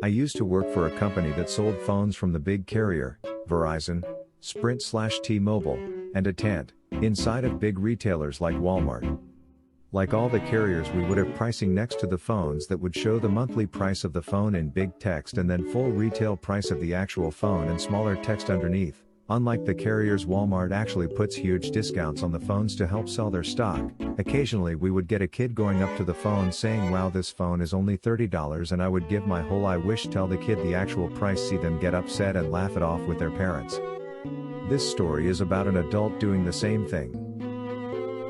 I used to work for a company that sold phones from the big carrier, Verizon, Sprint/T-Mobile, and Atant, inside of big retailers like Walmart. Like all the carriers, we would have pricing next to the phones that would show the monthly price of the phone in big text and then full retail price of the actual phone in smaller text underneath. Unlike the carriers, Walmart actually puts huge discounts on the phones to help sell their stock. Occasionally we would get a kid going up to the phone saying, "Wow, this phone is only $30," and I would give my whole "I wish" tell the kid the actual price, see them get upset and laugh it off with their parents. This story is about an adult doing the same thing.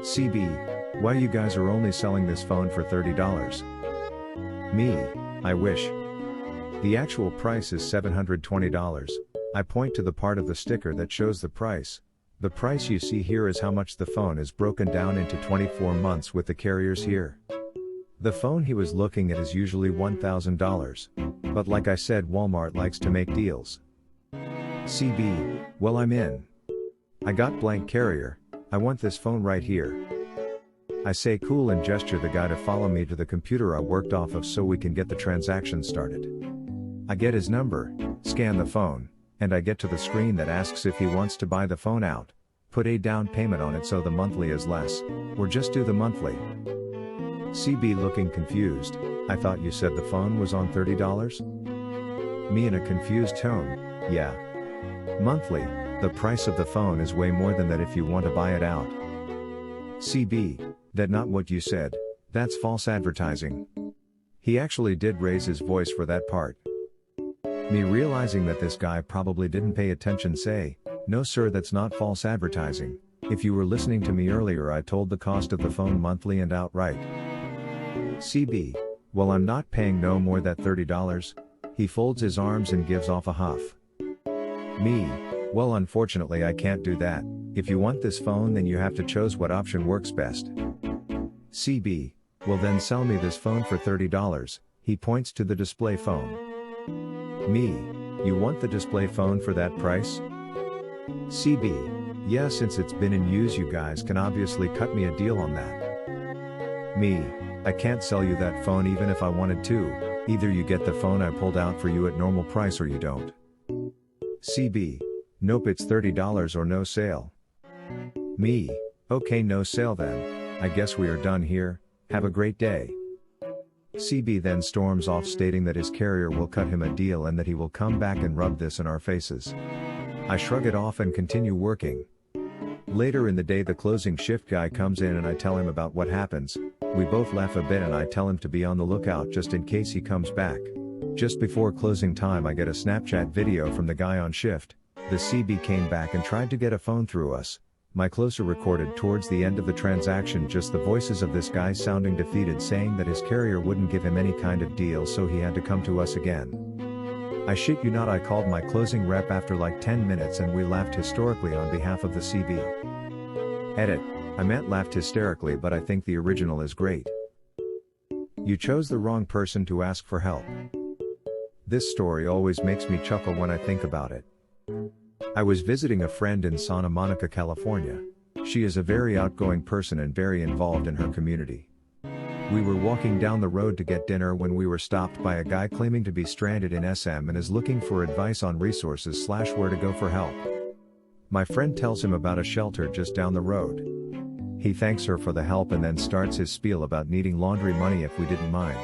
CB, why you guys are only selling this phone for $30? Me, I wish. The actual price is $720. I point to the part of the sticker that shows the price. The price you see here is how much the phone is broken down into 24 months with the carriers here. The phone he was looking at is usually $1,000. But like I said, Walmart likes to make deals. CB, well, I'm in. I got blank carrier, I want this phone right here. I say cool and gesture the guy to follow me to the computer I worked off of so we can get the transaction started. I get his number, scan the phone, and I get to the screen that asks if he wants to buy the phone out, put a down payment on it so the monthly is less, or just do the monthly. CB looking confused, I thought you said the phone was on $30? Me in a confused tone, yeah. Monthly, the price of the phone is way more than that if you want to buy it out. CB, that not what you said, that's false advertising. He actually did raise his voice for that part. Me realizing that this guy probably didn't pay attention say, no sir, that's not false advertising. If you were listening to me earlier, I told the cost of the phone monthly and outright. CB, well, I'm not paying no more than $30. He folds his arms and gives off a huff. Me, well, unfortunately I can't do that. If you want this phone, then you have to choose what option works best. CB, well then sell me this phone for $30. He points to the display phone. Me, you want the display phone for that price? CB, yeah, since it's been in use you guys can obviously cut me a deal on that. Me, I can't sell you that phone even if I wanted to, either you get the phone I pulled out for you at normal price or you don't. CB, nope, it's $30 or no sale. Me, okay, no sale then, I guess we are done here, have a great day. CB then storms off stating that his carrier will cut him a deal and that he will come back and rub this in our faces. I shrug it off and continue working. Later in the day the closing shift guy comes in and I tell him about what happens. We both laugh a bit and I tell him to be on the lookout just in case he comes back. Just before closing time I get a Snapchat video from the guy on shift. The CB came back and tried to get a phone through us. My closer recorded towards the end of the transaction just the voices of this guy sounding defeated, saying that his carrier wouldn't give him any kind of deal so he had to come to us again. I shit you not, I called my closing rep after like 10 minutes and we laughed historically on behalf of the CB. Edit, I meant laughed hysterically, but I think the original is great. You chose the wrong person to ask for help. This story always makes me chuckle when I think about it. I was visiting a friend in Santa Monica, California. She is a very outgoing person and very involved in her community. We were walking down the road to get dinner when we were stopped by a guy claiming to be stranded in SM and is looking for advice on resources / where to go for help. My friend tells him about a shelter just down the road. He thanks her for the help and then starts his spiel about needing laundry money if we didn't mind.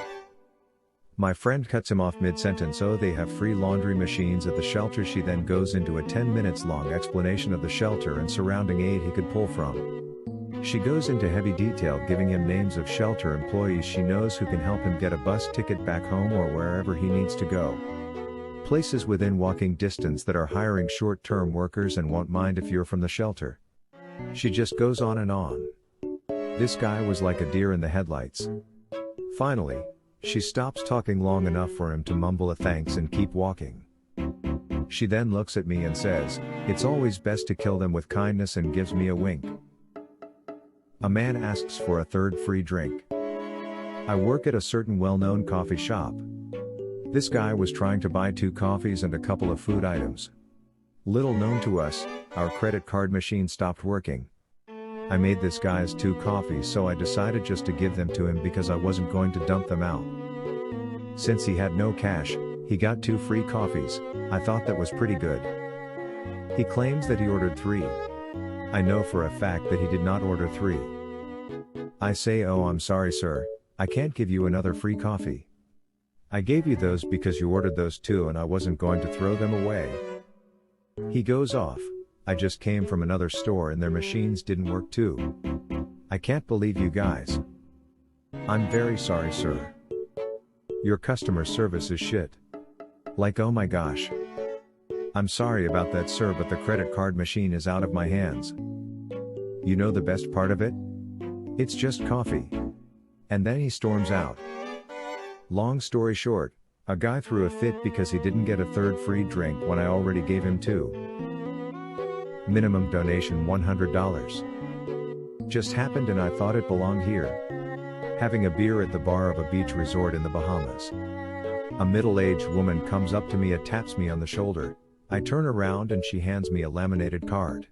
My friend cuts him off mid-sentence. Oh, they have free laundry machines at the shelter. She then goes into a 10 minutes long explanation of the shelter and surrounding aid he could pull from. She goes into heavy detail, giving him names of shelter employees she knows who can help him get a bus ticket back home or wherever he needs to go. Places within walking distance that are hiring short-term workers and won't mind if you're from the shelter. She just goes on and on. This guy was like a deer in the headlights. Finally, she stops talking long enough for him to mumble a thanks and keep walking. She then looks at me and says, "It's always best to kill them with kindness," and gives me a wink. A man asks for a third free drink. I work at a certain well-known coffee shop. This guy was trying to buy 2 coffees and a couple of food items. Little known to us, our credit card machine stopped working. I made this guy's 2 coffees, so I decided just to give them to him because I wasn't going to dump them out. Since he had no cash, He got 2 free coffees. I thought that was pretty good. He claims that he ordered 3. I know for a fact that he did not order 3. I say, "Oh, I'm sorry sir, I can't give you another free coffee. I gave you those because you ordered those 2 and I wasn't going to throw them away." He goes off. "I just came from another store and their machines didn't work too. I can't believe you guys. I'm very sorry sir. Your customer service is shit. Like, oh my gosh. I'm sorry about that sir, but the credit card machine is out of my hands. You know the best part of it? It's just coffee." And then he storms out. Long story short, a guy threw a fit because he didn't get a 3rd free drink when I already gave him 2. Minimum donation $100. Just happened and I thought it belonged here. Having a beer at the bar of a beach resort in the Bahamas. A middle-aged woman comes up to me and taps me on the shoulder. I turn around and she hands me a laminated card.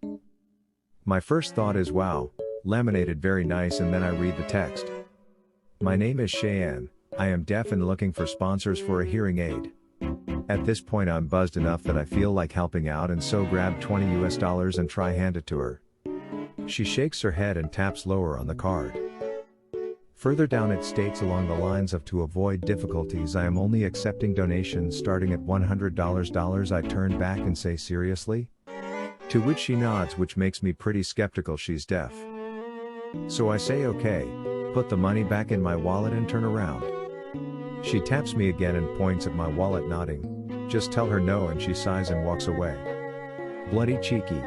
My first thought is, wow, laminated, very nice, and then I read the text. "My name is Cheyenne. I am deaf and looking for sponsors for a hearing aid." At this point I'm buzzed enough that I feel like helping out, and so grab $20 and try hand it to her. She shakes her head and taps lower on the card. Further down it states along the lines of, "To avoid difficulties I am only accepting donations starting at $100. I turn back and say, "Seriously?" To which she nods, which makes me pretty skeptical she's deaf. So I say okay, put the money back in my wallet and turn around. She taps me again and points at my wallet, nodding, "Just tell her no," and she sighs and walks away. Bloody cheeky.